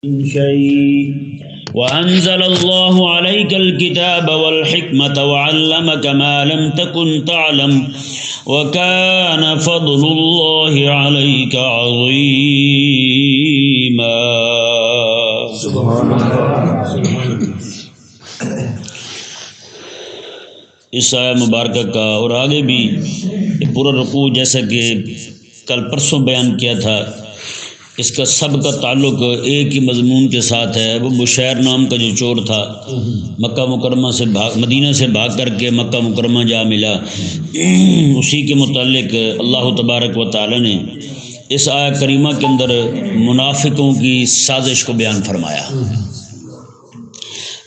شيء وأنزل الله عليك الكتاب والحكمة وعلمك ما لم تكن تعلم وكان فضل الله عليك عظيما. سبحان اللہ. اس آیہ مبارکہ کا اور آگے بھی پورا رکوع جیسا کہ کل پرسوں بیان کیا تھا، اس کا سب کا تعلق ایک ہی مضمون کے ساتھ ہے. وہ بشیر نام کا جو چور تھا، مکہ مکرمہ سے مدینہ سے بھاگ کر کے مکہ مکرمہ جا ملا، اسی کے متعلق اللہ تبارک و تعالی نے اس آیہ کریمہ کے اندر منافقوں کی سازش کو بیان فرمایا.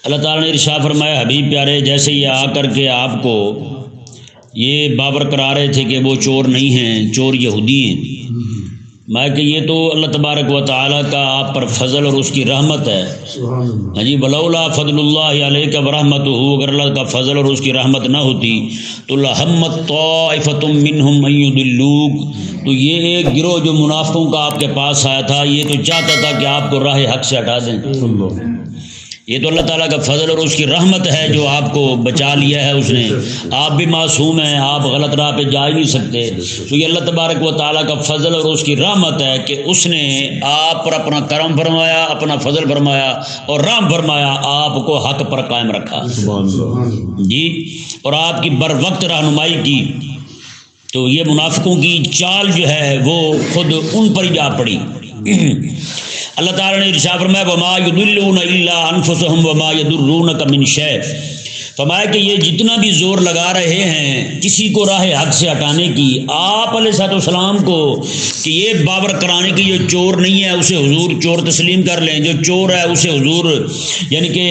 اللہ تعالیٰ نے ارشاد فرمایا، حبیب پیارے جیسے یہ آ کر کے آپ کو یہ باور کرا رہے تھے کہ وہ چور نہیں ہیں، چور یہودی ہیں، میں کہ یہ تو اللہ تبارک و تعالیٰ کا آپ پر فضل اور اس کی رحمت ہے. ہاں جی، ولولا فضل اللہ علیک ورحمتہ، اگر اللہ کا فضل اور اس کی رحمت نہ ہوتی تو لہمت طائفۃ منہم ان یضلوک، تو یہ ایک گروہ جو منافقوں کا آپ کے پاس آیا تھا یہ تو چاہتا تھا کہ آپ کو راہ حق سے ہٹا دیں. یہ تو اللہ تعالیٰ کا فضل اور اس کی رحمت ہے جو آپ کو بچا لیا ہے اس نے. آپ بھی معصوم ہیں، آپ غلط راہ پہ جا ہی نہیں سکتے. تو یہ اللہ تبارک و تعالیٰ کا فضل اور اس کی رحمت ہے کہ اس نے آپ پر اپنا کرم فرمایا، اپنا فضل فرمایا اور رحم فرمایا، آپ کو حق پر قائم رکھا جی، اور آپ کی بر وقت رہنمائی کی. تو یہ منافقوں کی چال جو ہے وہ خود ان پر ہی جا پڑی. اللہ تعالیٰ نے ارشاد فرمایا وما یضلون الا انفسهم وما یضرونک من شیء، فرمایا کہ یہ جتنا بھی زور لگا رہے ہیں کسی کو راہ حق سے ہٹانے کی، آپ علیہ السلام کو کہ یہ باور کرانے کی جو چور نہیں ہے اسے حضور چور تسلیم کر لیں، جو چور ہے اسے حضور یعنی کہ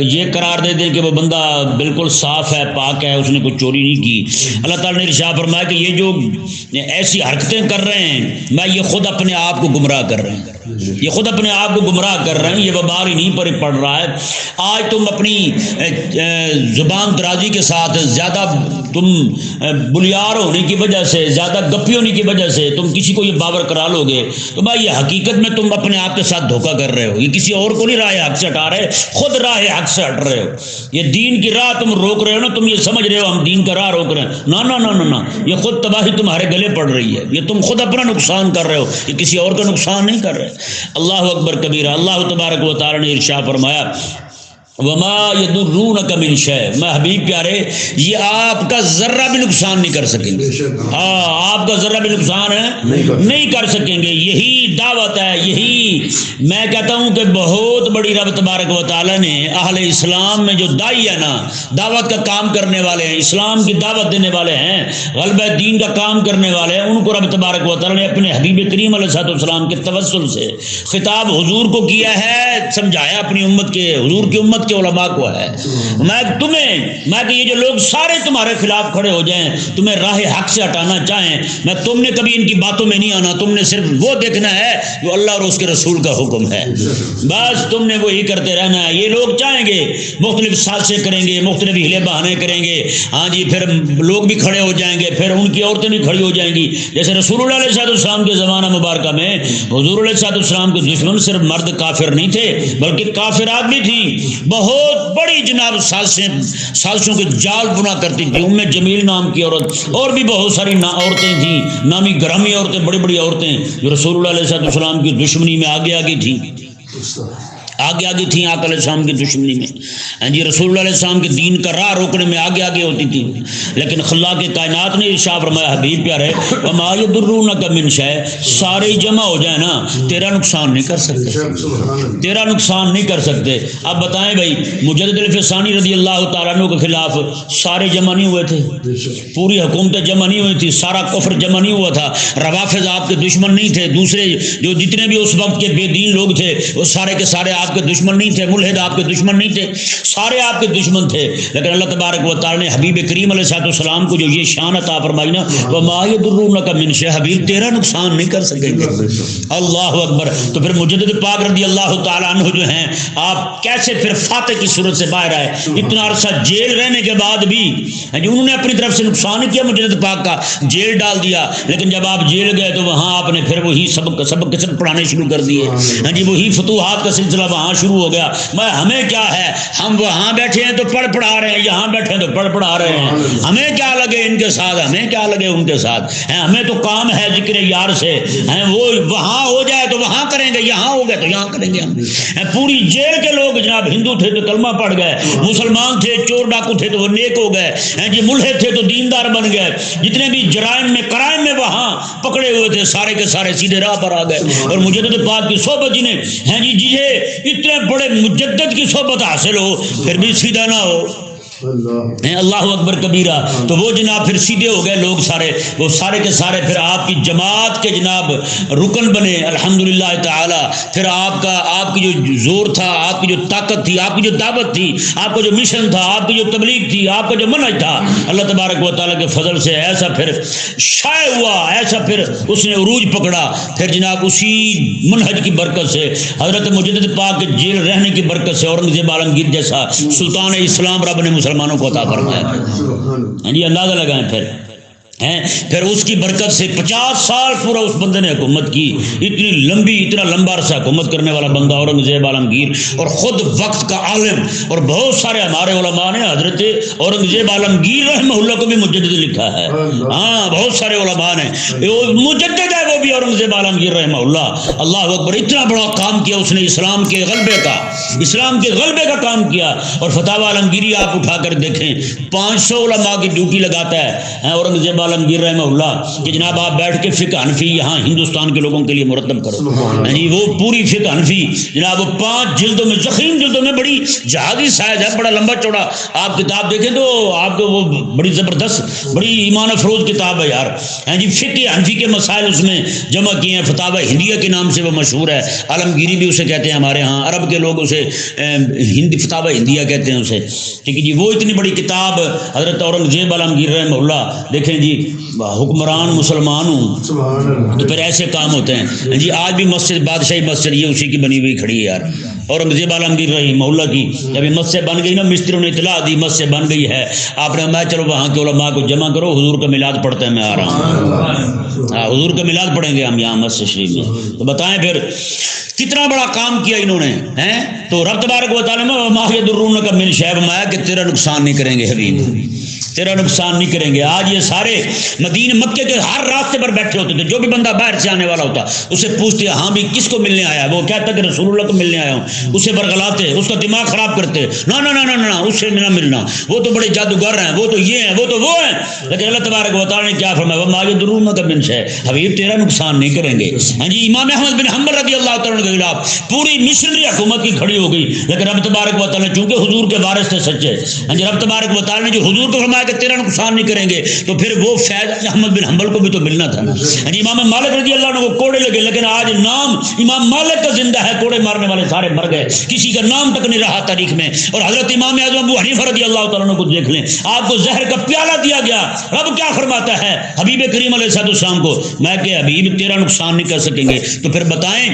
یہ قرار دے دیں کہ وہ بندہ بالکل صاف ہے، پاک ہے، اس نے کوئی چوری نہیں کی. اللہ تعالیٰ نے ارشاد فرمایا کہ یہ جو ایسی حرکتیں کر رہے ہیں میں یہ خود اپنے آپ کو گمراہ کر رہے ہیں، یہ خود اپنے آپ کو گمراہ کر رہے ہیں، یہ وبال انہیں پر پڑ رہا ہے. آج تم اپنی زبان درازی کے ساتھ زیادہ تم بلیار ہونے کی وجہ سے، زیادہ گپی ہونے کی وجہ سے تم کسی کو یہ باور کرا لو گے تو بھائی یہ حقیقت میں تم اپنے آپ کے ساتھ دھوکہ کر رہے ہو. یہ کسی اور کو نہیں راہ حق سے ہٹا رہے، خود راہ حق سے ہٹ رہے ہو. یہ دین کی راہ تم روک رہے ہو نا، تم یہ سمجھ رہے ہو ہم دین کا راہ روک رہے ہیں، نہ نہ نہ نہ، یہ خود تباہی تمہارے گلے پڑ رہی ہے. یہ تم خود اپنا نقصان کر رہے ہو، یہ کسی اور کا نقصان نہیں کر رہے. اللہ اکبر کبیرہ. اللہ تبارک و تعالی نے ارشاد فرمایا وما یضرونک من شیء، میں حبیب پیارے یہ آپ کا ذرہ بھی نقصان نہیں کر سکیں گے. ہاں، آپ کا ذرہ بھی نقصان ہے نہیں کر سکیں گے. یہی دعوت ہے، یہی میں کہتا ہوں کہ بہت بڑی رب تبارک و تعالی نے اہل اسلام میں جو داعی ہے نا، دعوت کا کام کرنے والے ہیں، اسلام کی دعوت دینے والے ہیں، غلبہ دین کا کام کرنے والے ہیں، ان کو رب تبارک و تعالی نے اپنے حبیب کریم علیہ السلام کے توسل سے خطاب حضور کو کیا ہے، سمجھایا اپنی امت کے، حضور کی امت کے علماء کو ہے. میں کہ یہ جو لوگ سارے تمہارے خلاف کھڑے ہو جائیں، تمہیں راہ حق سے ہٹانا چاہیں، میں تم نے کبھی ان کی باتوں میں نہیں آنا، تم نے صرف وہ دیکھنا ہے جو اللہ اور اس کے رسول کا حکم ہے، بس تم نے وہی کرتے رہنا ہے. یہ لوگ چاہیں گے مختلف سازشیں کریں گے، مختلف ہیلے بہانے کریں گے، ہاں جی، پھر لوگ بھی کھڑے ہو جائیں گے، پھر ان کی عورتیں بھی کھڑی ہو جائیں گی. جیسے رسول اللہ علیہ السلام کے زمانہ مبارکہ میں حضور علیہ السلام کے دشمن صرف مرد کافر نہیں تھے بلکہ کافرات بھی تھیں. بہت بڑی جناب سازشوں کے جال بنا کرتی تھی. جمیل نام کی عورت اور بھی بہت ساری عورتیں تھیں، نامی گرامی عورتیں، بڑی بڑی عورتیں جو رسول اللہ علیہ السلام کی دشمنی میں آگے تھیں، آگے تھیں آقا علیہ السلام کی دشمنی میں. ہاں جی، رسول اللہ علیہ السلام کے دین کا راہ روکنے میں آگے ہوتی تھی. لیکن خلاق کائنات نے ارشاد فرمایا حبیب پیارے وما یضرونک من شیء، سارے جمع ہو جائیں نا تیرا نقصان نہیں کر سکتے، تیرا نقصان نہیں کر سکتے. اب بتائیں بھائی، مجدد الفسانی رضی اللہ تعالیٰ عنہ کے خلاف سارے جمع نہیں ہوئے تھے، پوری حکومتیں جمع نہیں ہوئی تھی، سارا کفر جمع نہیں ہوا تھا، روافض آپ کے دشمن نہیں تھے، دوسرے جو جتنے بھی اس وقت کے بے دین لوگ تھے وہ سارے کے سارے آپ آپ کے دشمن نہیں تھے، ملحد آپ کے دشمن نہیں تھے، سارے آپ کے دشمن تھے، لیکن اللہ تبارک و تعالی نے حبیب کریم علیہ السلام کو جو یہ شان عطا فرمائی نا، وما یضرونک من شیء، حبیب تیرا نقصان نہیں کر سکیں گے۔ اللہ اکبر۔ تو پھر مجدد پاک رضی اللہ تعالی عنہ جو ہیں، آپ کیسے پھر فاتح کی صورت سے باہر آئے؟ اتنا عرصہ جیل رہنے کے بعد بھی انہوں نے اپنی طرف سے نقصان کیا مجدد پاک کا، جیل ڈال دیا، لیکن جب آپ جیل گئے تو وہاں آپ نے پھر وہی سبق پڑھانے شروع کر دیے، ہاں جی، وہی فتوحات کا سلسلہ وہاں شروع ہو گیا۔ ہمیں کیا ہے، ہم وہاں بیٹھے ہیں تو پڑھا رہے ہیں، یہاں بیٹھے ہیں تو پڑھا رہے ہیں، ہمیں کیا لگے ان کے ساتھ، ہمیں کیا لگے ان کے ساتھ، ہمیں تو کام ہے ذکر یار سے، وہ وہاں ہو جائے تو وہاں کریں گے، یہاں ہو گئے تو یہاں کریں گے ہم۔ پوری جیل کے لوگ جناب ہندو تھے تو کلمہ پڑھ گئے، مسلمان تھے، چور ڈاکو تھے تو وہ نیک ہو گئے، جی ملحد تھے تو دیندار بن گئے، جتنے بھی جرائم میں کرائم میں وہاں پکڑے ہوئے تھے سارے کے سارے سیدھے راہ پر آ گئے۔ اور مجدد پاک کی صحبت جنہیں ہیں جی، جسے اتنے بڑے مجدد کی صحبت حاصل ہو پھر بھی سیدھا نہ ہو، اللہ اکبر کبیرہ، تو وہ جناب پھر سیدھے ہو گئے لوگ سارے، وہ سارے کے سارے پھر آپ کی جماعت کے جناب رکن بنے الحمدللہ تعالی۔ پھر آپ کی جو زور تھا، آپ کی جو طاقت تھی، آپ کی جو دعوت تھی، آپ کا جو مشن تھا، آپ کی جو تبلیغ تھی، آپ کا جو منہج تھا، اللہ تبارک و تعالیٰ کے فضل سے ایسا پھر شائع ہوا، ایسا پھر اس نے عروج پکڑا۔ پھر جناب اسی منہج کی برکت سے، حضرت مجدد پاک کے جیل رہنے کی برکت سے اورنگزیب عالمگیر جیسا سلطان اسلام رب نے مسلمانوں کو عطا فرمایا۔ جی اندازہ لگائیں پھر اس کی برکت سے 50 سال پورا اس بندے نے حکومت کی، اتنا لمبا عرصہ حکومت کرنے والا بندہ اورنگزیب عالمگیر، اور خود وقت کا عالم، اور بہت سارے ہمارے علماء نے حضرت اورنگزیب عالمگیر رحمہ اللہ کو بھی مجدد لکھا ہے، ہاں بہت سارے علماء نے، مجدد ہے وہ بھی اورنگزیب عالمگیر رحمہ اللہ۔ اللہ اکبر، اتنا بڑا کام کیا اس نے، اسلام کے غلبے کا کام کیا۔ اور فتاوی عالمگیری آپ اٹھا کر دیکھیں، 500 علماء کی ڈیوٹی لگاتا ہے اورنگزیب عالمگیر رحمہ اللہ کہ جناب آپ بیٹھ کے فقہ حنفی یہاں ہندوستان کے لوگوں کے لیے مرتب کرو، یعنی وہ پوری فقہ حنفی جناب وہ 5 جلدوں میں، ضخیم جلدوں میں، بڑی جہادی سائز ہے، بڑا لمبا چوڑا آپ کتاب دیکھیں تو آپ کو وہ بڑی زبردست، بڑی ایمان افروز کتاب ہے یار، جی فقہ حنفی کے مسائل اس میں جمع کیے ہیں، فتاوی ہندیہ کے نام سے وہ مشہور ہے، عالمگیری بھی اسے کہتے ہیں ہمارے ہاں، عرب کے لوگ اسے فتاوی ہندیہ کہتے ہیں اسے، ٹھیک ہے جی۔ وہ اتنی بڑی کتاب حضرت اورنگزیب عالمگیر رحمہ اللہ، دیکھیں جی حکمران مسلمان ہوں تو پھر ایسے کام ہوتے ہیں جی۔ آج بھی مسجد بادشاہی مسجد یہ اسی کی بنی ہوئی کھڑی ہے یار، اورنگزیب عالمگیر رحمہ اللہ کی جب یہ مسجد بن گئی نا، مستریوں نے اطلاع دی مسجد بن گئی ہے، آپ نے میں چلو وہاں کے علماء کو جمع کرو، حضور کا میلاد پڑھتے ہیں، میں آ رہا ہوں، حضور کا میلاد پڑھیں گے ہم یہاں مسجد شریف میں۔ تو بتائیں پھر کتنا بڑا کام کیا انہوں نے، ہیں تو رب تبارک و تعالیٰ نے ما یضرونک من شیء فرمایا کہ تیرا نقصان نہیں کریں گے حبیب، تیرا نقصان نہیں کریں گے۔ آج یہ سارے مدینہ مکے کے ہر راستے پر بیٹھے ہوتے تھے، جو بھی بندہ باہر سے آنے والا ہوتا اسے پوچھتے ہاں بھی کس کو ملنے آیا ہے، وہ کہتا کہ رسول اللہ کو ملنے آیا ہوں، اسے برگلاتے، اس کا دماغ خراب کرتے، نہ نہ نہ نہ اس سے نہ ملنا، وہ تو بڑے جادوگر ہیں، وہ تو یہ ہیں، وہ تو وہ ہیں۔ لیکن اللہ تبارک و تعالیٰ نے کیا فرمایا، وما یضرونک من شیء، حبیب تیرا نقصان نہیں کریں گے۔ ہاں جی، امام احمد بن حنبل رضی اللہ تعالیٰ کے خلاف پوری مشنری حکومت کی کھڑی ہو گئی، لیکن رب تبارک و تعالیٰ نے چونکہ حضور کے وارث تھے سچے، ہاں جی، رب تبارک و تعالیٰ نے جو حضور کو فرمایا کہ تیرا نقصان نہیں کریں گے، تو پھر وہ فیض احمد بن حنبل کو بھی تو ملنا تھا نا۔ امام مالک رضی اللہ عنہ کو کوڑے لگے، لیکن آج نام امام مالک کا زندہ ہے، کوڑے مارنے والے سارے مر گئے، کسی کا نام تک نہیں رہا تاریخ میں۔ اور حضرت امام اعظم ابو حنیفہ رضی اللہ تعالیٰ عنہ کو دیکھ لیں، آپ کو زہر کا پیالہ دیا گیا، رب کیا فرماتا ہے حبیب کریم علیہ السلام کو، میں کہ حبیب تیرا نقصان نہیں کر سکیں گے۔ تو پھر بتائیں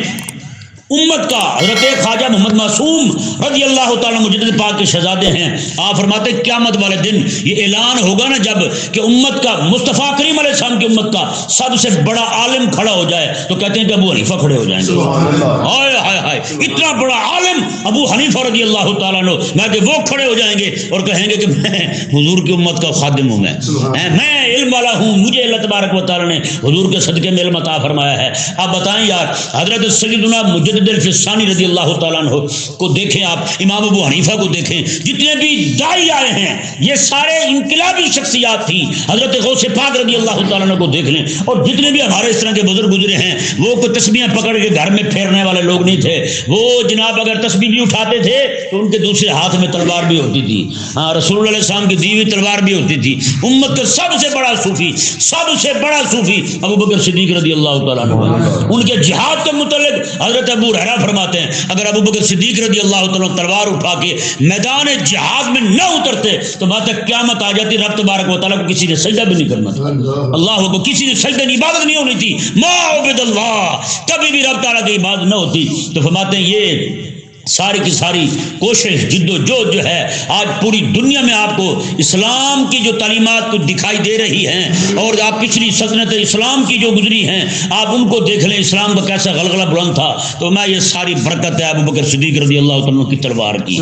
امت کا حضرت خواجہ محمد معصوم رضی اللہ تعالیٰ مجدد پاک کے شہزادے ہیں، آپ فرماتے ہیں قیامت والے دن یہ اعلان ہوگا نا جب کہ امت کا مصطفیٰ کریم علیہ السلام کی امت کا سب سے بڑا عالم کھڑا ہو جائے تو کہتے ہیں کہ ابو حنیفہ کھڑے ہو جائیں گے، ہائے ہائے ہائے اتنا بڑا عالم ابو حنیفہ رضی اللہ تعالیٰ عنہ، میں کہ وہ کھڑے ہو جائیں گے اور کہیں گے کہ میں حضور کی امت کا خادم ہوں، میں علم والا ہوں، مجھے اللہ تبارک و تعالیٰ نے حضور کے صدقے میں علم عطا فرمایا ہے۔ آپ بتائیں یار، حضرت سیدنا مجدد الفسانی رضی اللہ تعالیٰ عنہ کو دیکھیں، آپ امام ابو حنیفہ کو دیکھیں، جتنے بھی داعی آئے ہیں یہ سارے انقلابی شخصیات تھی، حضرت غوث پاک رضی اللہ تعالیٰ عنہ کو دیکھ لیں، اور جتنے بھی ہمارے اس طرح کے بزرگ گزرے ہیں وہ کوئی تسبیحیں پکڑ کے گھر میں پھیرنے والے لوگ نہیں تھے، وہ جناب اگر تسبیح بھی اٹھاتے تھے تو ان کے دوسرے ہاتھ میں تلوار بھی ہوتی تھی، ہاں رسول اللہ علیہ السلام کی دی ہوئی تلوار بھی ہوتی تھی۔ امت کا سب سے بڑا صوفی ابو بکر صدیق رضی اللہ تعالیٰ عنہ، ان کے جہاد کے متعلق حضرت ابو ابو ہریرہ فرماتے ہیں اگر ابو بکر صدیق رضی اللہ تعالیٰ تلوار اٹھا کے میدان جہاد میں نہ اترتے تو بات قیامت آ جاتی، رب تبارک و تعالیٰ کو کسی نے سجدہ بھی نہیں کرنا تھا، اللہ کو کسی نے سجدہ عبادت نہیں ہونی تھی، ما عبد اللہ، کبھی بھی رب تعالیٰ کی عبادت نہ ہوتی۔ تو فرماتے ہیں یہ ساری کی ساری کوشش جد و جہد جو ہے آج پوری دنیا میں آپ کو اسلام کی جو تعلیمات کو دکھائی دے رہی ہیں، اور آپ پچھلی سلطنت اسلام کی جو گزری ہیں آپ ان کو دیکھ لیں، اسلام کا کیسا غلغلہ بلند تھا۔ تو میں یہ ساری برکت ہے ابو بکر صدیق رضی اللہ تعالیٰ کی تلوار کی،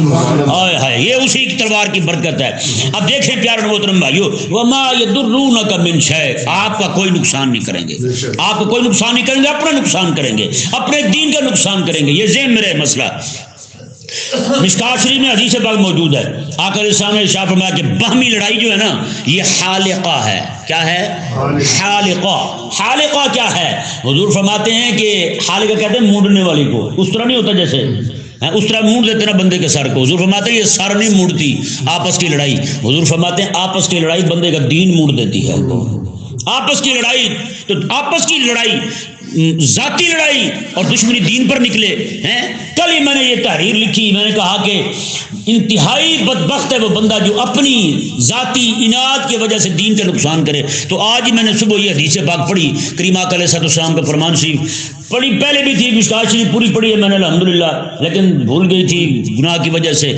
ہائے ہائے یہ اسی کی تلوار کی برکت ہے۔ اب دیکھیں پیارے محترم بھائیو، وما یضرونک من شیء، آپ کا کوئی نقصان نہیں کریں گے، آپ کو کوئی نقصان نہیں کریں گے، اپنا نقصان کریں گے، اپنے دین کا نقصان کریں گے۔ یہ ذہن میں رہے مسئلہ۔ مشکوٰۃ شریف میں حدیث پاک موجود ہے، آقا علیہ السلام نے ارشاد فرمایا کہ باہمی لڑائی جو ہے نا یہ حالقہ ہے۔ کیا ہے؟ حالقہ۔ حالقہ کیا ہے؟ حضور فرماتے ہیں کہ حالقہ کہتے ہیں مونڈنے والی کو، اس طرح نہیں ہوتا جیسے اس طرح مونڈ دیتے نا بندے کے سر کو۔ حضور فرماتے ہیں یہ سر نہیں مونڈتی آپس کی لڑائی، حضور فرماتے ہیں آپس کی لڑائی بندے کا دین مونڈ دیتی ہے۔ آپس کی لڑائی، تو آپس کی لڑائی ذاتی لڑائی اور دشمنی دین پر نکلے ہیں۔ کل ہی میں نے یہ تحریر لکھی، میں نے کہا کہ انتہائی بدبخت ہے وہ بندہ جو اپنی ذاتی اناد کی وجہ سے دین کا نقصان کرے۔ تو آج ہی میں نے صبح یہ حدیث پاک پڑھی، کریم آقا علیہ السلام کا فرمان شریف پڑھی، پہلے بھی تھی مشکوٰۃ شریف پوری پڑھی ہے میں نے الحمدللہ، لیکن بھول گئی تھی گناہ کی وجہ سے۔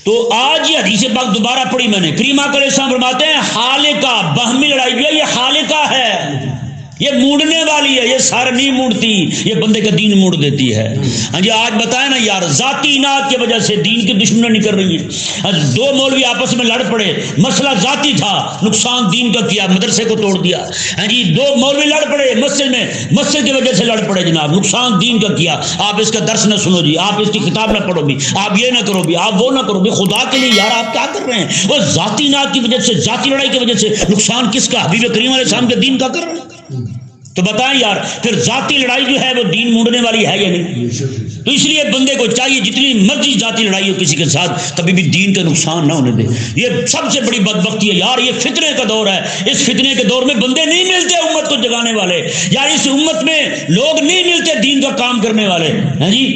تو آج یہ حدیث پاک دوبارہ پڑھی میں نے، کریم آقا علیہ السلام فرماتے ہیں حالقہ، باہمی لڑائی جو ہے یہ حالقہ ہے، یہ مونڈنے والی ہے، یہ سر نہیں مونڈتی، یہ بندے کا دین موڑ دیتی ہے۔ ہاں جی آج بتائیں نا یار، ذاتی اناد کی وجہ سے دین کی دشمنی نہیں کر رہی ہیں۔ دو مولوی آپس میں لڑ پڑے، مسئلہ ذاتی تھا، نقصان دین کا کیا، مدرسے کو توڑ دیا۔ ہاں جی دو مولوی لڑ پڑے مسجد میں، مسجد کی وجہ سے لڑ پڑے جناب، نقصان دین کا کیا۔ آپ اس کا درس نہ سنو جی، آپ اس کی کتاب نہ پڑھو بھی، آپ یہ نہ کرو بھی، آپ وہ نہ کرو بھی، خدا کے لیے یار آپ کیا کر رہے ہیں؟ وہ ذاتی اناد کی وجہ سے، ذاتی لڑائی کی وجہ سے نقصان کس کا؟ حبیب کریم علیہ السلام کے دین کا کر رہے ہیں۔ تو بتائیں یار پھر ذاتی لڑائی جو ہے وہ دین مونڈنے والی ہے یا نہیں؟ تو اس لیے بندے کو چاہیے جتنی مرضی ذاتی لڑائی ہو کسی کے ساتھ کبھی بھی دین کا نقصان نہ ہونے دے۔ یہ سب سے بڑی بدبختی ہے یار، یہ فتنے کا دور ہے، اس فتنے کے دور میں بندے نہیں ملتے امت کو جگانے والے، یار اس امت میں لوگ نہیں ملتے دین کا کام کرنے والے۔ ہاں جی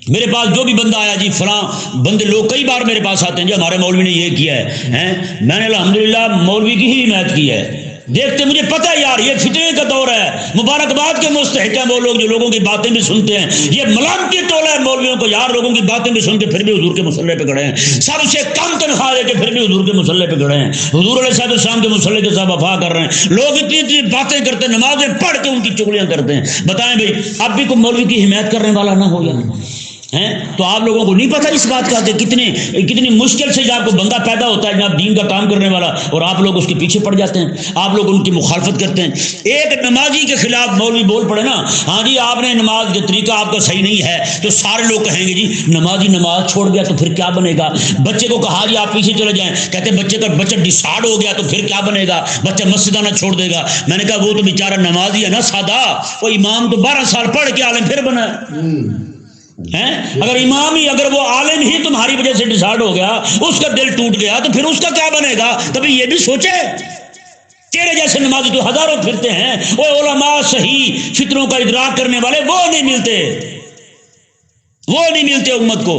میرے پاس جو بھی بندہ آیا جی فلاں بندے، لوگ کئی بار میرے پاس آتے ہیں جی ہمارے مولوی نے یہ کیا ہے، میں نے الحمدللہ مولوی کی ہی حمایت کی ہے، دیکھتے مجھے پتہ ہے یار یہ فتنے کا دور ہے، مبارکباد کے مستحق ہیں وہ لوگ جو لوگوں کی باتیں بھی سنتے ہیں، یہ ملامتی ٹولہ ہے مولویوں کو یار، لوگوں کی باتیں بھی سن کے پھر بھی حضور کے مصلی پہ کھڑے ہیں، سب سے کم تنخواہ لے کے پھر بھی حضور کے مصلی پہ کھڑے ہیں، حضور علیہ السلام کے مصلی کے ساتھ وفا کر رہے ہیں، لوگ اتنی اتنی باتیں کرتے ہیں، نمازیں پڑھ کے ان کی چغلیاں کرتے ہیں۔ بتائیں بھائی اب بھی کوئی مولوی کی حمایت کرنے والا نہ ہو یا تو آپ لوگوں کو نہیں پتہ اس بات کا کہ کتنی مشکل سے آپ کو بندہ پیدا ہوتا ہے جناب دین کا کام کرنے والا، اور آپ لوگ اس کے پیچھے پڑ جاتے ہیں، آپ لوگ ان کی مخالفت کرتے ہیں۔ ایک نمازی کے خلاف مولوی بول پڑے نا، ہاں جی آپ نے نماز کا طریقہ آپ کا صحیح نہیں ہے، تو سارے لوگ کہیں گے جی نمازی نماز چھوڑ گیا تو پھر کیا بنے گا۔ بچے کو کہا جی آپ پیچھے چلے جائیں، کہتے بچہ ڈسارڈ ہو گیا تو پھر کیا بنے گا، بچہ مسجد آنا چھوڑ دے گا۔ میں نے کہا وہ تو بیچارہ نمازی ہے نا سادہ، وہ امام تو 12 سال پڑھ کے عالم پھر بنا اگر امام ہی، اگر وہ عالم ہی تمہاری وجہ سے ڈسارڈ ہو گیا، اس کا دل ٹوٹ گیا تو پھر اس کا کیا بنے گا؟ کبھی یہ بھی سوچے؟ تیرے جیسے نمازی تو ہزاروں پھرتے ہیں، وہ علماء صحیح فتنوں کا ادراک کرنے والے وہ نہیں ملتے امت کو۔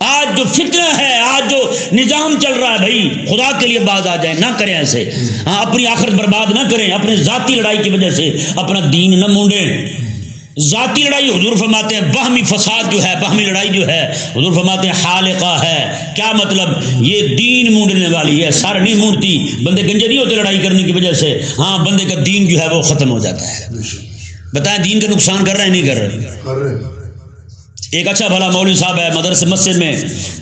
آج جو فتنہ ہے، آج جو نظام چل رہا ہے، بھائی خدا کے لیے باز آ جائیں، نہ کریں ایسے، اپنی آخرت برباد نہ کریں، اپنے ذاتی لڑائی کی وجہ سے اپنا دین نہ مونڈیں۔ ذاتی لڑائی حضور فرماتے ہیں باہمی فساد جو ہے، باہمی لڑائی جو ہے حضور فرماتے ہیں حالقہ ہے۔ کیا مطلب؟ یہ دین مونڈنے والی ہے، سر نہیں مونڈتی، بندے گنجے نہیں ہوتے لڑائی کرنے کی وجہ سے، ہاں بندے کا دین جو ہے وہ ختم ہو جاتا ہے۔ بتائیں دین کا نقصان کر رہے ہیں نہیں کر رہے؟ ایک اچھا بھلا مولوی صاحب ہے، مدرسے مسجد میں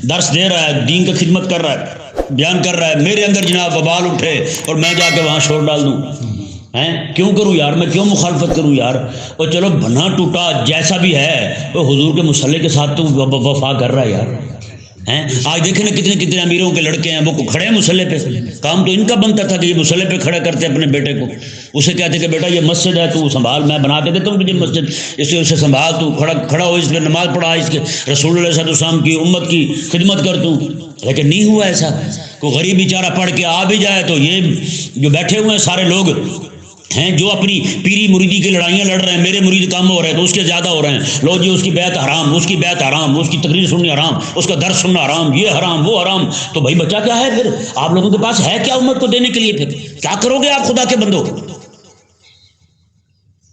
درس دے رہا ہے، دین کی خدمت کر رہا ہے، بیان کر رہا ہے، میرے اندر جناب وبال اٹھے اور میں جا کے وہاں شور ڈال دوں، کیوں کروں یار، میں کیوں مخالفت کروں یار؟ اور چلو بنا ٹوٹا جیسا بھی ہے وہ حضور کے مصلی کے ساتھ تو وفا کر رہا ہے یار۔ آج دیکھیں نا کتنے امیروں کے لڑکے ہیں وہ کھڑے ہیں مصلی پہ، کام تو ان کا بنتا تھا کہ یہ مصلی پہ کھڑا کرتے اپنے بیٹے کو، اسے کہتے کہ بیٹا یہ مسجد ہے تو سنبھال، میں بنا کے دیتا ہوں تجھے مسجد، اسے سنبھال، تو کھڑا ہو، اس پہ نماز پڑھا، اس کے رسول اللہ صلی اللہ علیہ وسلم کی امت کی خدمت کر تو۔ لیکن نہیں ہوا ایسا، کوئی غریب بیچارہ پڑھ کے آ بھی جائے تو یہ جو بیٹھے ہوئے ہیں سارے لوگ ہیں جو اپنی پیری مریدی کی لڑائیاں لڑ رہے ہیں، میرے مرید کم ہو رہے ہیں تو اس کے زیادہ ہو رہے ہیں، لو جی اس کی بیعت حرام، اس کی بیعت حرام، اس کی تقریر سننی حرام، اس کا درس سننا حرام، یہ حرام وہ حرام، تو بھائی بچہ کیا ہے پھر؟ آپ لوگوں کے پاس ہے کیا امت کو دینے کے لیے؟ پھر کیا کرو گے آپ خدا کے بندوں؟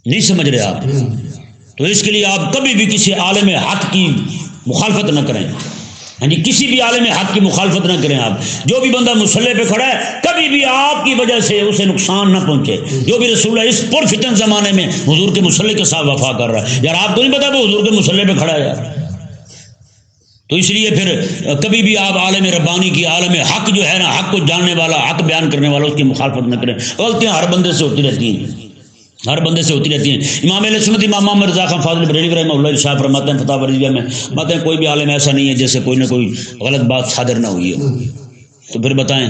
نہیں سمجھ رہے آپ؟ تو اس کے لیے آپ کبھی بھی کسی عالم حق کی مخالفت نہ کریں، ہاں جی، کسی بھی عالم حق کی مخالفت نہ کریں آپ۔ جو بھی بندہ مصلی پہ کھڑا ہے کبھی بھی آپ کی وجہ سے اسے نقصان نہ پہنچے۔ جو بھی رسول اللہ اس پر فتن زمانے میں حضور کے مصلی کے ساتھ وفا کر رہا ہے، یار آپ کو نہیں پتا وہ حضور کے مصلی پہ کھڑا ہے یار؟ تو اس لیے پھر کبھی بھی آپ عالم ربانی کی، عالم حق جو ہے نا، حق کو جاننے والا، حق بیان کرنے والا، اس کی مخالفت نہ کریں۔ غلطیاں ہر بندے سے ہوتی رہتی ہیں، ہر بندے سے ہوتی رہتی ہیں۔ امام اہل سنت امام محمد رضا خان فاضل بریلوی رحمہ اللہ ارشاد فرماتے ہیں فتاوی رضویہ میں، فرماتے ہیں کوئی بھی عالم ایسا نہیں ہے جیسے کوئی نہ کوئی غلط بات صادر نہ ہوئی ہو۔ تو پھر بتائیں،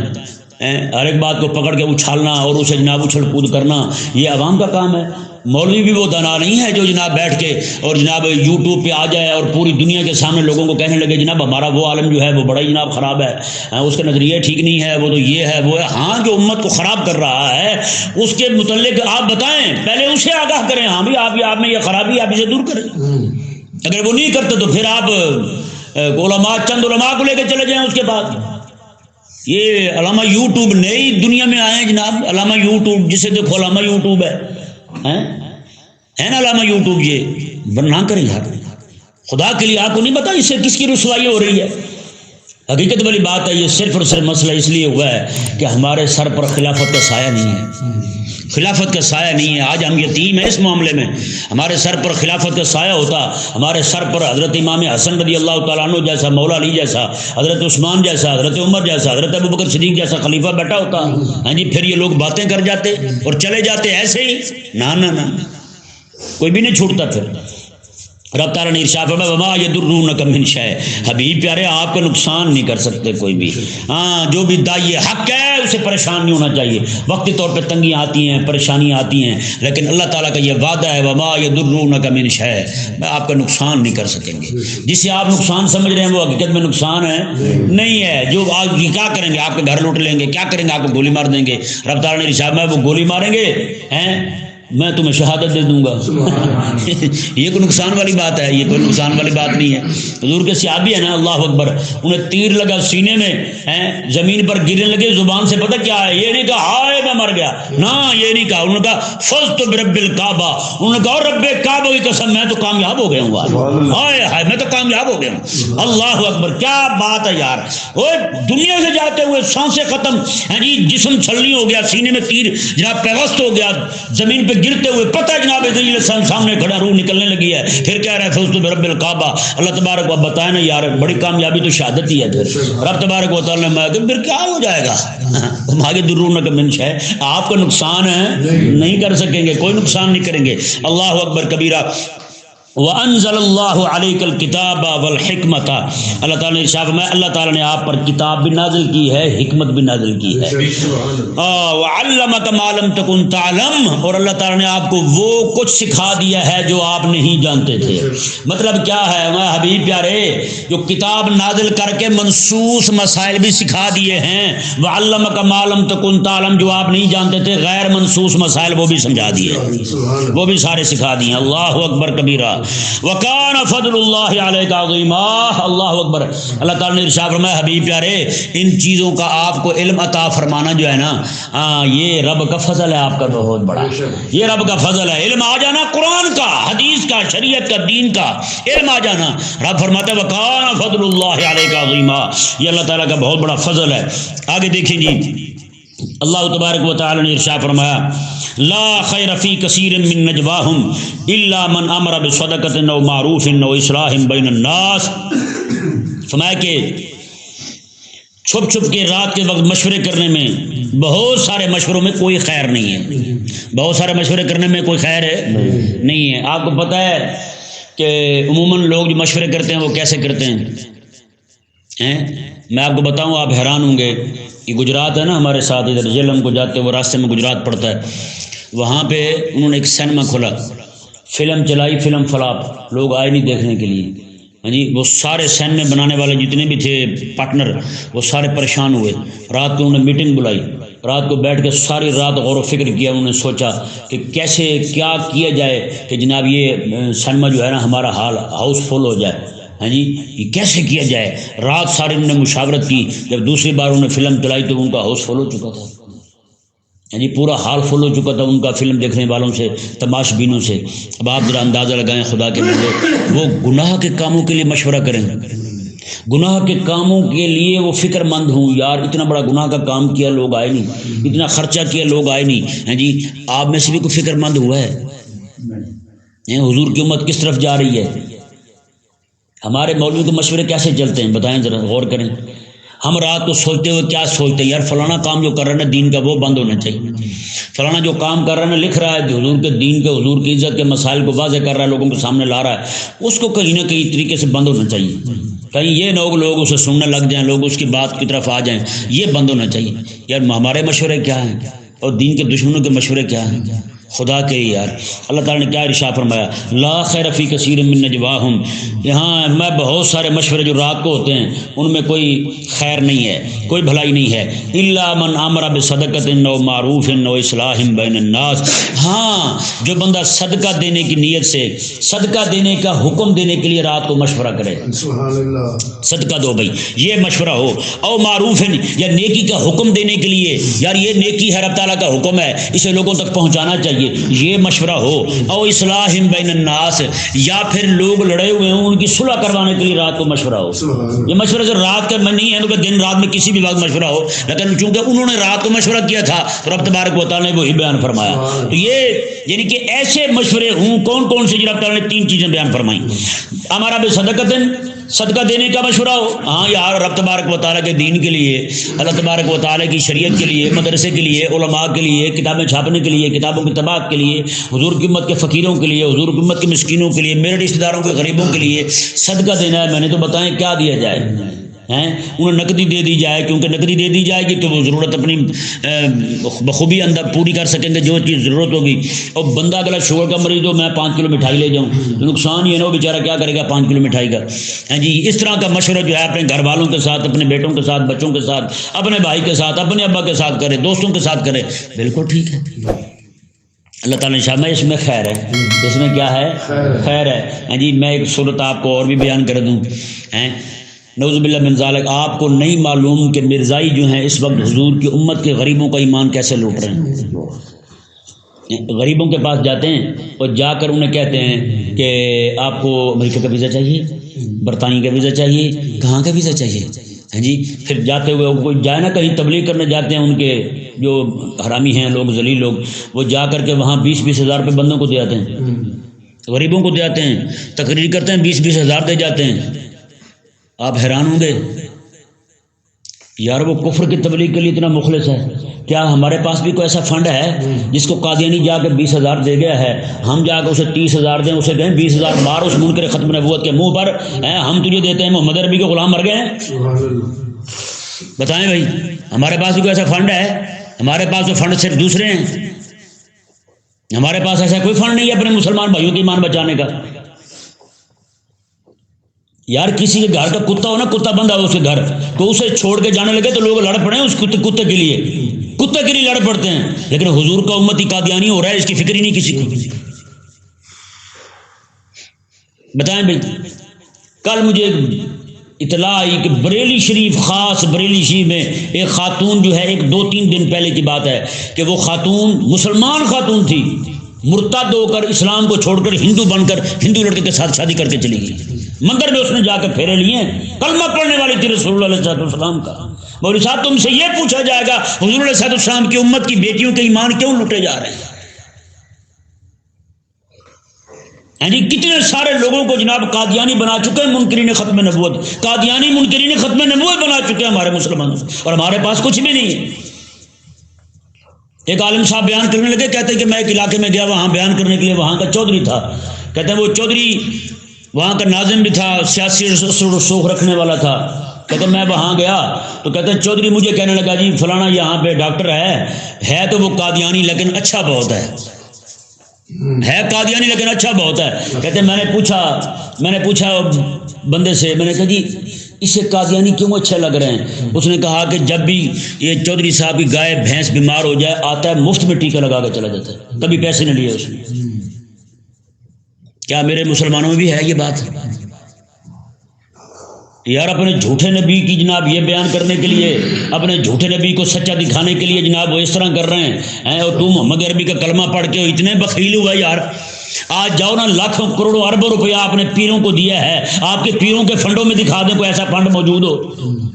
ہر ایک بات کو پکڑ کے اچھالنا اور اسے جناب اچھل کود کرنا یہ عوام کا کام ہے۔ مولوی بھی وہ دانا نہیں ہے جو جناب بیٹھ کے اور جناب یوٹیوب پہ آ جائے اور پوری دنیا کے سامنے لوگوں کو کہنے لگے جناب ہمارا وہ عالم جو ہے وہ بڑا ہی جناب خراب ہے، اس کا نظریہ ٹھیک نہیں ہے، وہ تو یہ ہے وہ ہے۔ ہاں، جو امت کو خراب کر رہا ہے اس کے متعلق آپ بتائیں، پہلے اسے آگاہ کریں، ہاں بھی آپ میں یہ خرابی آپ اسے دور کریں۔ اگر وہ نہیں کرتے تو پھر آپ علماء، چند علماء کو لے کے چلے جائیں اس کے بعد۔ یہ علامہ یوٹیوب نئی دنیا میں آئے ہیں جناب، علامہ یوٹیوب جسے دیکھو علامہ یوٹیوب ہے نا، علامہ یوٹیوب، یہ نہ کریں یار، خدا کے لیے آپ کو نہیں پتا اس سے کس کی رسوائی ہو رہی ہے؟ حقیقت والی بات ہے، یہ صرف اور صرف مسئلہ اس لیے ہوا ہے کہ ہمارے سر پر خلافت کا سایہ نہیں ہے، خلافت کا سایہ نہیں ہے۔ آج ہم یتیم ہیں اس معاملے میں، ہمارے سر پر خلافت کا سایہ ہوتا، ہمارے سر پر حضرت امام حسن رضی اللہ تعالیٰ عنہ جیسا، مولا علی جیسا، حضرت عثمان جیسا، حضرت عمر جیسا، حضرت ابوبکر صدیق جیسا خلیفہ بیٹھا ہوتا، ہاں جی، پھر یہ لوگ باتیں کر جاتے اور چلے جاتے ایسے ہی، نہ کوئی بھی نہیں چھوٹتا۔ پھر رب تعالیٰ نے ارشاد فرمایا وما یضرونک من شیء، حبیب پیارے آپ کا نقصان نہیں کر سکتے کوئی بھی۔ ہاں، جو بھی داعی حق ہے اسے پریشان نہیں ہونا چاہیے۔ وقتی طور پہ تنگیاں آتی ہیں، پریشانیاں آتی ہیں، لیکن اللہ تعالیٰ کا یہ وعدہ ہے وما یضرونک من شیء، میں آپ کا نقصان نہیں کر سکیں گے۔ جسے آپ نقصان سمجھ رہے ہیں وہ حقیقت میں نقصان ہے نہیں ہے۔ جو آپ کیا کریں گے، آپ کے گھر لوٹ لیں گے، کیا کریں گے، آپ کو گولی مار دیں گے۔ رب تعالیٰ نے ارشاد میں وہ گولی ماریں گے میں تمہیں شہادت دے دوں گا۔ یہ کوئی نقصان والی بات ہے؟ یہ کوئی نقصان والی بات نہیں ہے۔ حضور کے صحابی ہے نا، اللہ اکبر، انہیں تیر لگا سینے میں، زمین پر گرنے لگے، زبان سے پتہ کیا ہے؟ یہ نہیں کہا ہائے میں مر گیا، نہ یہ نہیں کہا، انہوں نے کہا فزت برب الکعبہ، انہوں نے کہا رب کعبہ کی قسم میں تو کامیاب ہو گیا ہوں، ہائے ہائے میں تو کامیاب ہو گیا ہوں۔ اللہ اکبر، کیا بات ہے یار! وہ دنیا سے جاتے ہوئے سانسیں ختم، جی جسم چھلنی ہو گیا، سینے میں تیر جناب پیوست ہو گیا، زمین پہ گرتے ہوئے پتہ جناب سامنے کھڑا، روح نکلنے لگی ہے، پھر کہہ رہا ہے فزت برب الکعبہ۔ اللہ تبارک و بتائے نا یار، بڑی کامیابی تو شہادت ہی ہے۔ پھر رب تبارک و تعالیٰ نے پھر کیا ہو جائے گا؟ آگے درونک من شیء، آپ کا نقصان ہے نہیں کر سکیں گے، کوئی نقصان نہیں کریں گے۔ اللہ اکبر کبیرہ۔ وَأَنزَلَ اللَّهُ عَلَيْكَ الْكِتَابَ وَالْحِكْمَةَ، اللہ تعالیٰ نے ارشاد فرمایا اللہ تعالیٰ نے آپ پر کتاب بھی نازل کی ہے، حکمت بھی نازل کی ہے۔ وَعَلَّمَكَ مَا لَمْ تَكُنْ تَعْلَمْ، اور اللہ تعالیٰ نے آپ کو وہ کچھ سکھا دیا ہے جو آپ نہیں جانتے تھے۔ مطلب کیا ہے ہمارے حبیب پیارے؟ جو کتاب نازل کر کے منسوخ مسائل بھی سکھا دیے ہیں، وَعَلَّمَكَ مَا لَمْ تَكُنْ تَعْلَمْ، جو آپ نہیں جانتے تھے غیر منسوخ مسائل وہ بھی سمجھا دیے، وہ بھی سارے سکھا دیے۔ اللہ اکبر کبیرہ۔ وَكَانَ فَضْلُ اللَّهِ عَلَيْكَ عَظِيمًا، اللہ اکبر، اللہ تعالیٰ نے ارشاد فرمایا حبیب پیارے ان چیزوں کا آپ کو علم عطا فرمانا جو ہے نا، یہ رب کا فضل ہے، آپ کا بہت بڑا، یہ رب کا فضل ہے۔ علم آ جانا قرآن کا، حدیث کا، شریعت کا، دین کا علم آ جانا، رب فرماتا ہے وَكَانَ فَضْلُ اللَّهِ عَلَيْكَ عَظِيمًا، یہ اللہ تعالیٰ کا بہت بڑا فضل ہے۔ آگے دیکھیں جی، اللہ تبارک و تعالی نے ارشاد فرمایا لا خیر فی کثیر من نجواہم الا من امر بصدقۃ او معروف او اصلاح بین الناس، فرمایا کہ چھپ چھپ کے رات کے وقت مشورے کرنے میں، بہت سارے مشوروں میں کوئی خیر نہیں ہے، بہت سارے مشورے کرنے میں کوئی خیر ہے نہیں ہے۔ آپ کو پتہ ہے کہ عموماً لوگ جو مشورے کرتے ہیں وہ کیسے کرتے ہیں؟ میں آپ کو بتاؤں آپ حیران ہوں گے۔ یہ گجرات ہے نا ہمارے ساتھ، ادھر جیلم کو جاتے وہ راستے میں گجرات پڑتا ہے، وہاں پہ انہوں نے ایک سینما کھولا، فلم چلائی، فلم فلاپ، لوگ آئے نہیں دیکھنے کے لیے، ہاں جی، وہ سارے سینمے بنانے والے جتنے بھی تھے پارٹنر وہ سارے پریشان ہوئے، رات کو انہوں نے میٹنگ بلائی، رات کو بیٹھ کے ساری رات غور و فکر کیا، انہوں نے سوچا کہ کیسے کیا کیا جائے کہ جناب یہ سنما جو ہے نا ہمارا ہاؤس فل ہو جائے، ہاں جی یہ کیسے کیا جائے۔ رات سارے انہوں نے مشاورت کی، جب دوسری بار انہوں نے فلم چلائی تو ان کا ہاؤس فل ہو چکا تھا، یعنی پورا حال فل ہو چکا تھا ان کا فلم دیکھنے والوں سے، تماش بینوں سے۔ اب آپ ذرا اندازہ لگائیں خدا کے بندے، وہ گناہ کے کاموں کے لیے مشورہ کریں، گناہ کے کاموں کے لیے وہ فکر مند ہوں، یار اتنا بڑا گناہ کا کام کیا لوگ آئے نہیں، اتنا خرچہ کیا لوگ آئے نہیں، ہاں جی آپ میں سے بھی کوئی فکر مند ہوا ہے؟ حضور کی امت کس طرف جا رہی ہے؟ ہمارے مولوی کے مشورے کیسے چلتے ہیں بتائیں ذرا، غور کریں۔ ہم رات کو سوچتے ہوئے کیا سوچتے ہیں، یار فلانا کام جو کر رہا ہے نا دین کا وہ بند ہونا چاہیے، فلانا جو کام کر رہا ہے نا لکھ رہا ہے حضور کے دین کے، حضور کی عزت کے مسائل کو واضح کر رہا ہے، لوگوں کے سامنے لا رہا ہے، اس کو کہیں نہ کہیں طریقے سے بند ہونا چاہیے، کہیں یہ لوگ اسے سننے لگ جائیں، لوگ اس کی بات کی طرف آ جائیں، یہ بند ہونا چاہیے۔ یار ہمارے مشورے کیا ہیں اور دین کے دشمنوں کے مشورے کیا ہیں؟ خدا کے یار اللہ تعالیٰ نے کیا ارشاد فرمایا، لا خیر فی کثیر من نجواہم، یہاں میں بہت سارے مشورے جو رات کو ہوتے ہیں ان میں کوئی خیر نہیں ہے، کوئی بھلائی نہیں ہے، الا من امر بصدقۃ او معروف او اصلاح بین الناس، ہاں جو بندہ صدقہ دینے کی نیت سے، صدقہ دینے کا حکم دینے کے لیے رات کو مشورہ کرے، سبحان اللہ، صدقہ دو بھائی یہ مشورہ ہو، او معروف یا نیکی کا حکم دینے کے لیے، یار یہ نیکی ہے رب تعالیٰ کا حکم ہے اسے لوگوں تک پہنچانا چاہیے، یہ مشورہ ہو، او اصلاح بین الناس یا پھر لوگ لڑے ہوئے ہوں ان کی صلح کروانے کے لیے رات کو مشورہ ہو۔ یہ مشورہ سے رات کا نہیں ہے کہ دن رات میں کسی بھی وقت مشورہ ہو، لیکن چونکہ انہوں نے رات کو مشورہ کیا تھا تو رب تبارک و تعالیٰ نے وہی بیان فرمایا۔ تو یہ یعنی کہ ایسے مشورے ہوں کون کون سے، رب تعالیٰ نے 3 چیزیں بیان فرمائیں، ہمارا بے صدقۃ صدقہ دینے کا مشورہ ہو، ہاں یار رب تبارک و تعالیٰ کے دین کے لیے، اللہ تبارک و تعالیٰ کی شریعت کے لیے، مدرسے کے لیے، علماء کے لیے، کتابیں چھاپنے کے لیے، کتابوں کی طباعت کے لیے، حضور کی امت کے فقیروں کے لیے، حضور کی امت کے مسکینوں کے لیے، میرے رشتہ داروں کے غریبوں کے لیے صدقہ دینا ہے۔ میں نے تو بتائیں کیا دیا جائے، انہیں نقدی دے دی جائے، کیونکہ نقدی دے دی جائے گی تو وہ ضرورت اپنی بخوبی اندر پوری کر سکیں گے جو چیز ضرورت ہوگی۔ اور بندہ اگر شوگر کا مریض ہو میں 5 کلو مٹھائی لے جاؤں تو نقصان ہی ہے نا، وہ بیچارہ کیا کرے گا 5 کلو مٹھائی کا، ہاں جی اس طرح کا مشورہ جو ہے اپنے گھر والوں کے ساتھ، اپنے بیٹوں کے ساتھ، بچوں کے ساتھ، اپنے بھائی کے ساتھ، اپنے ابا کے ساتھ کرے، دوستوں کے ساتھ کرے، بالکل ٹھیک ہے۔ اللہ تعالیٰ نے شامہ اس میں خیر ہے، اس میں کیا ہے خیر ہے، ہاں جی میں ایک صورت آپ کو اور بھی بیان کر دوں، نعوذ باللہ من ذالک، آپ کو نہیں معلوم کہ مرزائی جو ہیں اس وقت حضور کی امت کے غریبوں کا ایمان کیسے لوٹ رہے ہیں۔ غریبوں کے پاس جاتے ہیں اور جا کر انہیں کہتے ہیں کہ آپ کو امریکہ کا ویزا چاہیے، برطانیہ کا ویزا چاہیے، کہاں کا ویزا چاہیے، ہاں جی پھر جاتے ہوئے کوئی جائے نا کہیں تبلیغ کرنے جاتے ہیں، ان کے جو حرامی ہیں لوگ، ذلیل لوگ، وہ جا کر کے وہاں 20-20 ہزار روپے بندوں کو دے آتے ہیں، غریبوں کو دے آتے ہیں، تقریر کرتے ہیں 20-20 ہزار دے جاتے ہیں۔ آپ حیران ہوں گے یار وہ کفر کی تبلیغ کے لیے اتنا مخلص ہے، کیا ہمارے پاس بھی کوئی ایسا فنڈ ہے جس کو قادیانی جا کے 20 ہزار دے گیا ہے، ہم جا کے اسے 30 ہزار دیں، اسے کہیں 20 ہزار مار اس منکر ختم نبوت کے منہ پر، ہم تجھے دیتے ہیں، محمد عربی کے غلام مر گئے ہیں؟ بتائیں بھائی ہمارے پاس بھی کوئی ایسا فنڈ ہے؟ ہمارے پاس تو فنڈ صرف دوسرے ہیں، ہمارے پاس ایسا کوئی فنڈ نہیں ہے اپنے مسلمان بھائیوں کی ایمان بچانے کا۔ یار کسی کے گھر کا کتا ہو نا، کتا بندہ ہو اس کے گھر، تو اسے چھوڑ کے جانے لگے تو لوگ لڑ پڑے ہیں اس کتے کے لیے لڑ پڑتے ہیں، لیکن حضور کا امتی قادیانی ہو رہا ہے اس کی فکر ہی نہیں کسی کو۔ بتائیں بھائی کل مجھے اطلاع آئی کہ بریلی شریف، خاص بریلی شریف میں ایک خاتون جو ہے، ایک 2-3 دن پہلے کی بات ہے کہ وہ خاتون مسلمان خاتون تھی، مرتد ہو کر اسلام کو چھوڑ کر ہندو بن کر ہندو لڑکے کے ساتھ شادی کر کے چلی گئی، مندر میں اس نے جا کے پھیرے لیے، کلمہ پڑھنے والی تھی رسول اللہ علیہ السلام کا۔ مولوی صاحب تم سے یہ پوچھا جائے گا حضور علیہ السلام کی امت کی بیٹیوں کے ایمان کیوں لوٹے جا رہے ہیں؟ یعنی کتنے سارے لوگوں کو جناب قادیانی بنا چکے ہیں، منکرین ختم نبوت، قادیانی منکرین ختم نبوت بنا چکے ہیں ہمارے مسلمانوں، اور ہمارے پاس کچھ بھی نہیں ہے۔ ایک عالم صاحب بیان کرنے لگے، کہتے ہیں کہ میں ایک علاقے میں گیا، وہاں بیان کرنے کے لیے وہاں کا چودھری تھا، کہتے ہیں وہ چودھری وہاں کا ناظم بھی تھا، سیاسی رسوخ رکھنے والا تھا، کہتے ہیں میں وہاں گیا تو کہتے ہیں چودھری مجھے کہنے لگا جی فلانا یہاں پہ ڈاکٹر ہے تو وہ قادیانی لیکن اچھا بہت ہے قادیانی لیکن اچھا بہت ہے۔ کہتے ہیں میں نے پوچھا بندے سے، میں نے کہا جی اسے قادیانی کیوں اچھے لگ رہے ہیں؟ اس نے کہا کہ جب بھی یہ چودھری صاحب کی گائے بھینس بیمار ہو جائے آتا ہے مفت میں ٹیکہ لگا کے چلا جاتا ہے، کبھی پیسے نہ لیے اس نے۔ کیا میرے مسلمانوں میں بھی ہے یہ بات؟ یار اپنے جھوٹے نبی کی جناب یہ بیان کرنے کے لیے، اپنے جھوٹے نبی کو سچا دکھانے کے لیے جناب وہ اس طرح کر رہے ہیں، اور تو محمد عربی کا کلمہ پڑھ کے اتنے بخیل ہوا یار۔ آج جاؤ نا، لاکھوں کروڑوں اربوں روپیہ آپ نے پیروں کو دیا ہے، آپ کے پیروں کے فنڈوں میں دکھا دیں کوئی ایسا فنڈ موجود ہو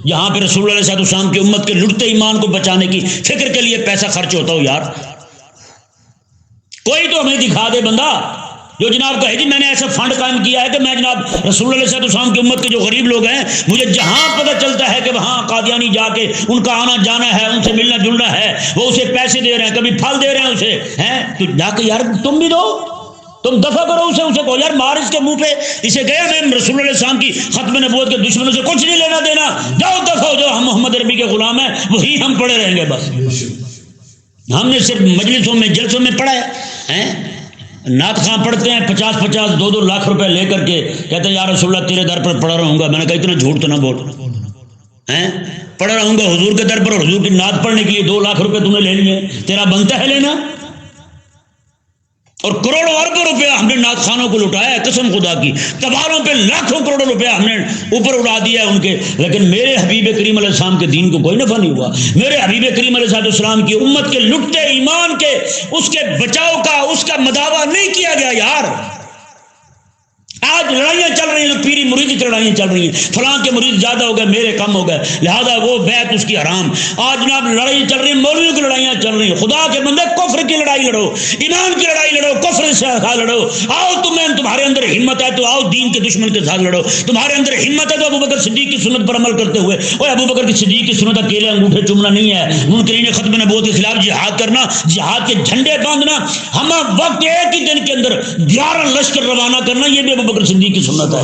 جہاں پہ رسول اللہ علیہ السلام کی امت کے لٹتے ایمان کو بچانے کی فکر کے لیے پیسہ خرچ ہوتا ہو یار؟ کوئی تو ہمیں دکھا دے بندہ جو جناب کہے جی میں نے ایسا فنڈ قائم کیا ہے کہ میں جناب رسول اللہ علیہ السلام کی امت کے جو غریب لوگ ہیں مجھے جہاں پتہ چلتا ہے کہ وہاں قادیانی جا کے ان کا آنا جانا ہے، ان سے ملنا جلنا ہے، وہ اسے پیسے دے رہے ہیں، کبھی پھل دے رہے ہیں اسے، ہیں تو جا کے یار تم بھی دو، تم دفع کرو اسے کہو یار مار اس کے منہ پہ، اسے گیا میں رسول اللہ علیہ السلام کی ختم نبوت کے دشمنوں سے کچھ نہیں لینا دینا، جاؤ دفع ہو، جو ہم محمد عربی کے غلام ہیں وہی ہم پڑے رہیں گے بس۔ ہم نے صرف مجلسوں میں جلسوں میں پڑھا ہے، نعت خواں پڑھتے ہیں 50-50 2-2 لاکھ روپے لے کر کے، کہتے ہیں یا رسول اللہ تیرے در پر پڑھا رہوں گا۔ میں نے کہا اتنا جھوٹ تو نہ بول، ہیں پڑھا رہوں گا حضور کے در پر، اور حضور کی نعت پڑھنے کے لیے 2 لاکھ روپے تم نے لے لیے، تیرا بنتا ہے لینا؟ اور کروڑوں اربوں روپیہ ہم نے نعت خانوں کو لٹایا ہے، قسم خدا کی، تباروں پہ لاکھوں کروڑوں روپیہ ہم نے اوپر اڑا دیا ہے ان کے، لیکن میرے حبیب کریم علیہ السلام کے دین کو کوئی نفع نہیں ہوا۔ میرے حبیب کریم علیہ السلام کی امت کے لٹتے ایمان کے، اس کے بچاؤ کا، اس کا مداوع نہیں کیا گیا یار۔ آج لڑائیاں چل رہی ہیں، پیری مرید کی لڑائیاں چل رہی ہیں، فلاں کے مرید زیادہ ہو گئے، میرے کم ہو گئے، لہذا وہ بیعت اس کی حرام۔ آج جناب لڑائی چل رہی ہیں، مولویوں کی لڑائیاں چل رہی ہیں۔ خدا کے بندے کفر کی لڑائی لڑو، ایمان کی لڑائی لڑو، کفر سے لڑو۔ آؤ تمہارے اندر ہمت ہے تو آؤ دین کے دشمن کے ساتھ لڑو، تمہارے اندر ہمت ہے تو ابو بکر صدیق کی سنت پر عمل کرتے ہوئے، اور ابو بکر کی صدیق کی سنت اکیلے انگوٹھے چومنا نہیں ہے، منکرین ختم نبوت کے خلاف جہاد کرنا، جہاد کے جھنڈے باندھنا، ہم وقت ایک ہی دن کے اندر 11 لشکر روانہ کرنا، یہ بھی ابو بکر صدیق کی سنت ہے۔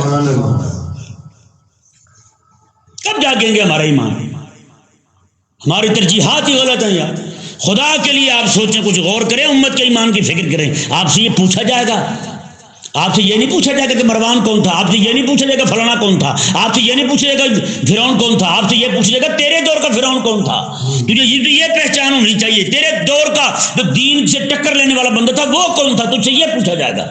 کب جاگیں گے ہمارا ایمان؟ ہماری ترجیحات ہی غلط ہیں یار۔ خدا کے لیے آپ سوچیں، کچھ غور کریں، امت کے ایمان کی فکر کریں۔ آپ سے یہ پوچھا جائے گا، آپ سے یہ نہیں پوچھا جائے گا کہ مروان کون تھا، آپ سے یہ نہیں پوچھا جائے گا فلانا کون تھا، آپ سے یہ نہیں پوچھا جائے گا فرعون کون تھا، آپ سے یہ پوچھا جائے گا تیرے دور کا فرعون کون تھا۔ تجھے یہ پہچان ہونی چاہیے، تیرے دور کا جو دین سے ٹکر لینے والا بندہ تھا وہ کون تھا، تجھ سے یہ پوچھا جائے گا۔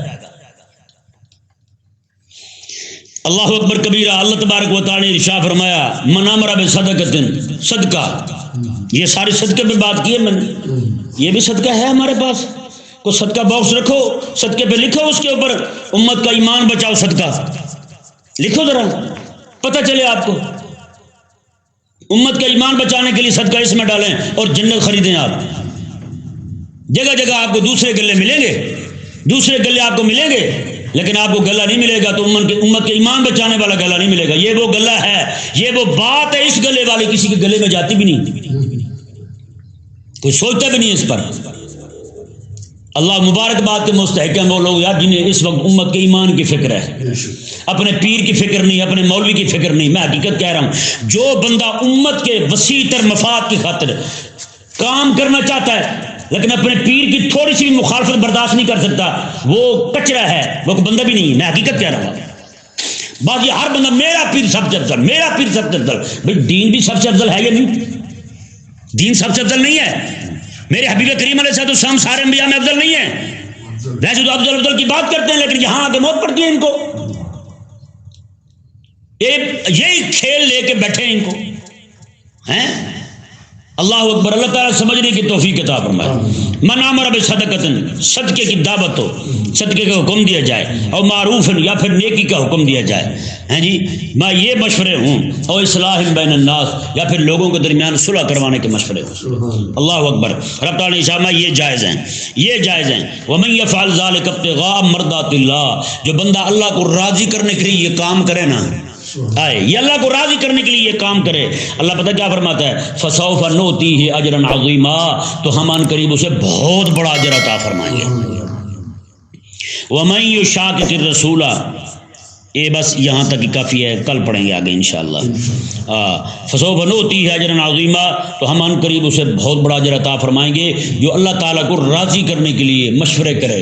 اللہ اکبر کبیرہ۔ اللہ تبارک و تعالی نے ارشاد فرمایا من امر بصدقۃ، صدقہ، یہ سارے صدقے پہ بات کی ہے میں نے، یہ بھی صدقہ ہے ہمارے پاس، کوئی صدقہ باکس رکھو، صدقے پہ لکھو اس کے اوپر امت کا ایمان بچاؤ صدقہ، لکھو ذرا پتہ چلے آپ کو، امت کا ایمان بچانے کے لیے صدقہ اس میں ڈالیں اور جنت خریدیں۔ آپ جگہ جگہ آپ کو دوسرے گلے ملیں گے، دوسرے گلے آپ کو ملیں گے، لیکن آپ کو گلہ نہیں ملے گا تو امت کے ایمان بچانے والا گلہ نہیں ملے گا۔ یہ وہ گلہ ہے، یہ وہ بات ہے، اس گلے والی کسی کے گلے میں جاتی بھی نہیں، کوئی سوچتا بھی نہیں اس پر۔ اللہ مبارک بات کے مستحق ہیں وہ لوگ یار جنہیں اس وقت امت کے ایمان کی فکر ہے، اپنے پیر کی فکر نہیں، اپنے مولوی کی فکر نہیں۔ میں حقیقت کہہ رہا ہوں، جو بندہ امت کے وسیع تر مفاد کی خاطر کام کرنا چاہتا ہے لیکن اپنے پیر کی تھوڑی سی بھی مخالفت برداشت نہیں کر سکتا، وہ کچرا ہے، وہ کوئی بندہ بھی نہیں ہے۔ میں حقیقت کہہ رہا ہوں، باقی ہر بندہ میرا پیر سب سے افضل، میرا پیر سب سے افضل، بھائی دین بھی سب سے افضل ہے یا نہیں؟ دین سب سے افضل نہیں ہے؟ میرے حبیب کریم علیہ السلام سارے انبیاء میں افضل نہیں ہیں؟ ویسے تو افضل کی بات کرتے ہیں لیکن یہاں آ کے موت پڑتی ہے ان کو، یہی کھیل لے کے بیٹھے ان کو ہیں۔ اللہ اکبر۔ اللہ تعالیٰ سمجھنے کی توفیق عطا فرمائے۔ من امر بصدقۃ، صدقے کی دعوت ہو، صدقے کا حکم دیا جائے، اور معروف یا پھر نیکی کا حکم دیا جائے، ہیں جی میں یہ مشورے ہوں، اور اصلاح بین الناس، یا پھر لوگوں کے درمیان صلح کروانے کے مشورے ہوں۔ اللہ اکبر۔ رب تعالیٰ نے اشارہ یہ جائز ہیں، یہ جائز ہیں۔ ومن یفعل ذلک ابتغاء مرضات اللہ، جو بندہ اللہ کو راضی کرنے کے لیے یہ کام کرے نا، یہ اللہ کو راضی کرنے کے لیے یہ کام کرے، اللہ پتہ کیا فرماتا ہے فسوف نؤتیہ اجرا عظیما، تو ہم ان قریب اسے بہت بڑا اجر عطا فرمائیں گے۔ ومن یشاقق الرسول، یہ بس یہاں تک ہی کافی ہے، کل پڑھیں گے آگے انشاءاللہ۔ فسوف نؤتیہ اجرا عظیما، تو ہم ان قریب اسے بہت بڑا اجر عطا فرمائیں گے جو اللہ تعالیٰ کو راضی کرنے کے لیے مشورے کرے،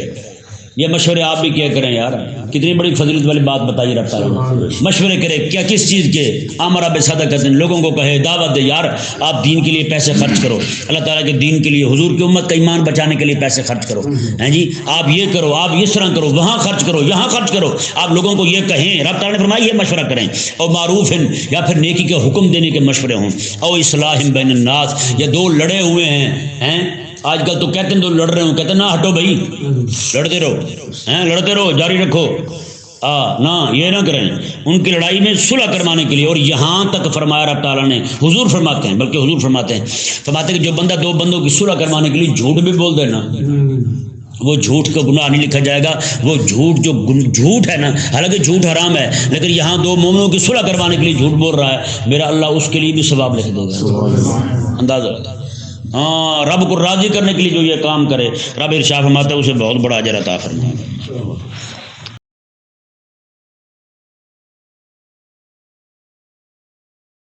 یہ مشورے آپ بھی کیا کریں یار، کتنی بڑی فضیلت والی بات بتائی رب تعالیٰ نے. مشورے کرے کیا کس چیز کے؟ امر بصدقۃ، لوگوں کو کہے دعوت دے یار آپ دین کے لیے پیسے خرچ کرو، اللہ تعالیٰ کے دین کے لیے، حضور کی امت کا ایمان بچانے کے لیے پیسے خرچ کرو، ہیں جی آپ یہ کرو، آپ اس طرح کرو، وہاں خرچ کرو، یہاں خرچ کرو. آپ لوگوں کو یہ کہیں، رب تعالیٰ نے فرمایا یہ مشورہ کریں. اور معروف یا پھر نیکی کے حکم دینے کے مشورے ہوں. او اصلاح بین الناس، یا دو لڑے ہوئے ہیں آج کل تو کہتے ہیں تو لڑ رہے ہوں، کہتے ہیں نہ ہٹو بھائی، لڑتے رہو، لڑتے رہو، جاری رکھو، نہ یہ نہ کریں. ان کی لڑائی میں صلح کروانے کے لیے. اور یہاں تک فرمایا رب تعالیٰ نے، حضور فرماتے ہیں، بلکہ حضور فرماتے ہیں کہ جو بندہ دو بندوں کی صلح کروانے کے لیے جھوٹ بھی بول دے نا، وہ جھوٹ کا گناہ نہیں لکھا جائے گا. وہ جھوٹ ہے نا، حالانکہ جھوٹ حرام ہے، لیکن یہاں دو مومنوں کی صلح کروانے کے لیے جھوٹ بول رہا ہے، میرا اللہ اس کے لیے بھی ثواب لکھ دے گا. اندازہ رب کو راضی کرنے کے لیے جو یہ کام کرے، رب ارشاد فرماتا ہے اسے بہت بڑا اجر عطا فرمائے گا.